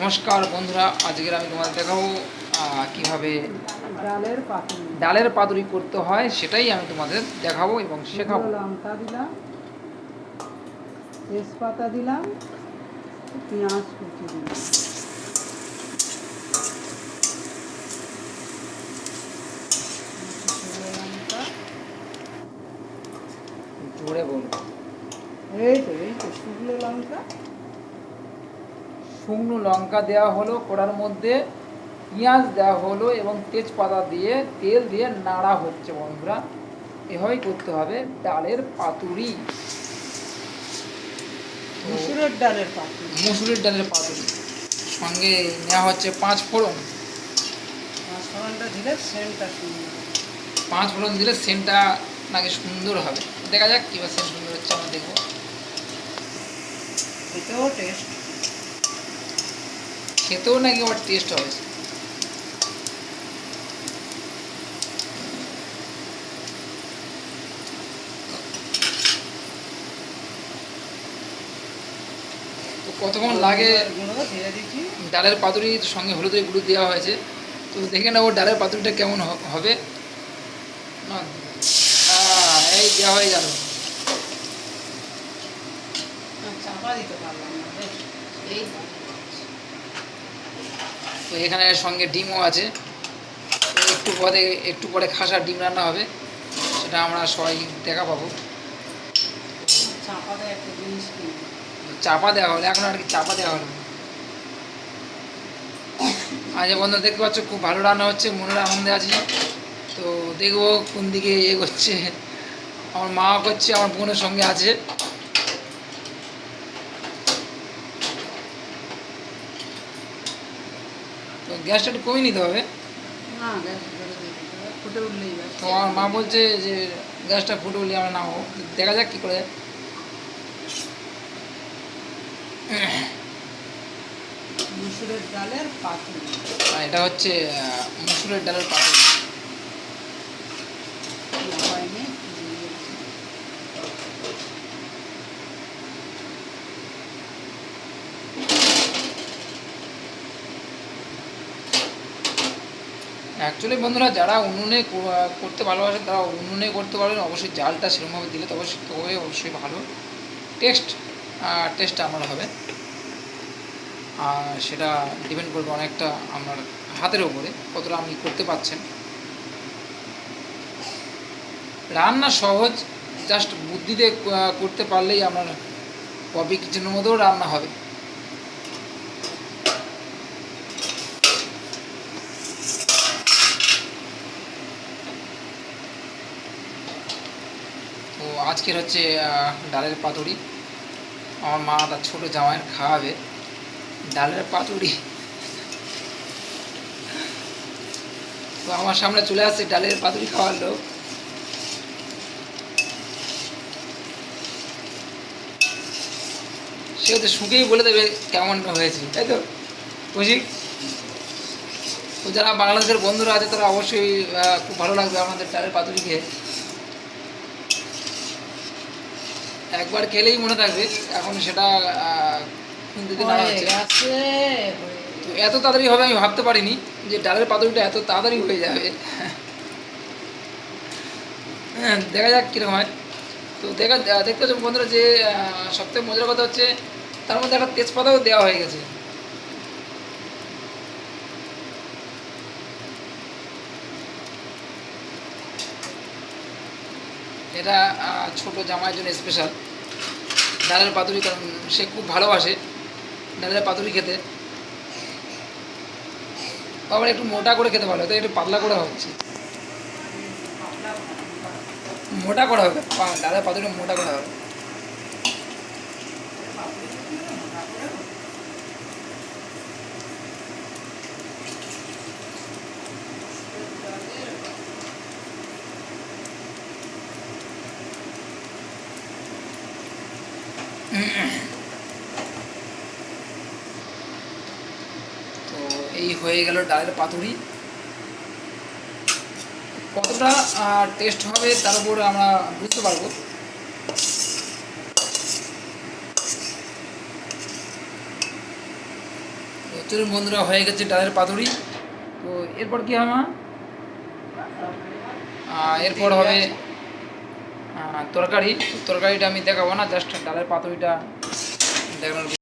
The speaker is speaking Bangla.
নমস্কার বন্ধুরা, আজকের আমি তোমাদের দেখাবো কিভাবে ডালের পাতুরি করতে হয়, সেটাই আমি তোমাদের দেখাবো এবং শেখাবো। লঙ্কা দিলাম, তেজপাতা দিলাম, পেঁয়াজ কুচি দিলাম। জোরে বলবো। এই তো শুকনো লঙ্কা, শুকনো লঙ্কা দেওয়া হলো, কড়ার মধ্যে পেঁয়াজ দেওয়া হলো এবং তেজপাতা দিয়ে তেল দিয়ে নাড়া হচ্ছে। বন্ধুরা, এভাবেই করতে হবে ডালের পাতুরি, মুসুরের ডালের পাতুরি। মুসুরির ডালের পাতুরি। সঙ্গে নেওয়া হচ্ছে 5 ফোড়ন। ফোড়নটা দিলে সেন্টটা সুন্দর। 5 ফোড়ন দিলে সেন্টটা নাকি সুন্দর হবে। দেখা যাক কীভাবে সেন্ট সুন্দর হচ্ছে, আমরা দেখবো। এতেও টেস্ট, খেতেও নাকি আবার টেস্ট হবে। তো কতক্ষণ লাগে? গুঁড়ো দিয়ে দিচ্ছি। ডালের পাতুরির সঙ্গে হলুদের গুঁড়ো দেওয়া হয়েছে, তো দেখে নেবো ডালের পাতুরিটা কেমন হবে। না, এই দেওয়া হয়ে গেল। চাপা দিতে পারলাম না, এই তো এখানে সঙ্গে ডিমও আছে। তো একটু পরে খাসা ডিম রান্না হবে, সেটা আমরা সবাই দেখা পাবো। চাপা দেয় একটা জিনিস কিনে। চাপা দেওয়া হলো, এখন আর কি চাপা দেওয়া হলো। আজ বন্ধু দেখতে পাচ্ছ, খুব ভালো রান্না হচ্ছে, মনের আনন্দে আছি। তো দেখবো কোন দিকে এগোচ্ছে। আমার মা করছে, আমার বোনের সঙ্গে আছে। তো গ্যাসটা একটু কমিয়ে নিতে হবে। না, গ্যাস ফুটে উঠলেই ব্যাস। তো আমার মা বলছে যে গ্যাসটা ফুটে উঠলে আমরা নামো, দেখা যাক কী করে। মুসুরের ডালের পাতুরি। এটা হচ্ছে মুসুরের ডালের পাতুরি। হয়নি, অ্যাকচুয়ালি বন্ধুরা, যারা উনুনে করতে ভালোবাসেন তারা উনুনে করতে পারবেন। অবশ্যই জালটা সেরকমভাবে দিলে তবে অবশ্যই ভালো টেস্টটা আমার হবে। আর সেটা ডিপেন্ড করবে অনেকটা আমার হাতের ওপরে, কতটা আপনি করতে পারছেন। রান্না সহজ, জাস্ট বুদ্ধি দিয়ে করতে পারলেই আপনার কপি কিচেনের মধ্যেও রান্না হবে। তো আজকের হচ্ছে ডালের পাতুরি। আমার মা তার ছোটো জামাইয়ের খাওয়াবে ডালের পাতুরি। তো আমার সামনে চলে আসছে ডালের পাতুরি খাওয়ার লোক। সে হচ্ছে শুকেই বলে দেবে কেমন হয়েছে, তাই তো বুঝি। তো যারা বাংলাদেশের বন্ধুরা আছে তারা অবশ্যই খুব ভালো লাগবে আমাদের ডালের পাতুরি খেয়ে। একবার খেলেই মনে থাকবে। এখন সেটা কিন্তু না হচ্ছে, তো এত তাড়াতাড়ি হবে আমি ভাবতে পারিনি যে ডালের পাতুরিটা এত তাড়াতাড়ি হয়ে যাবে। হ্যাঁ, দেখা যাক কীরকম হয়। তো দেখতে পাচ্ছ বন্ধুরা যে সবথেকে মজার কথা হচ্ছে তার মধ্যে একটা তেজপাতাও দেওয়া হয়ে গেছে। এটা ছোট জামাইয়ের জন্য স্পেশাল ডালের পাতুরি, কারণ সে খুব ভালোবাসে ডালের পাতুরি খেতে। আবার একটু মোটা করে খেতে ভালো, তাই একটু পাতলা করে হচ্ছে, মোটা করা হবে। ডালের পাতুরি মোটা করা হবে। তো এই হয়ে গেল ডালের পাতুরি। কতটা টেস্ট হবে তার উপর আমরা বুঝতে পারবো। তো চলুন বন্ধুরা, হয়ে গেছে ডালের পাতুরি। তো এরপর কি হবে মা? এরপর হবে তরকারি। তরকারিটা আমি দেখাবো না, জাস্ট ডালের পাতুরিটা দেখানোর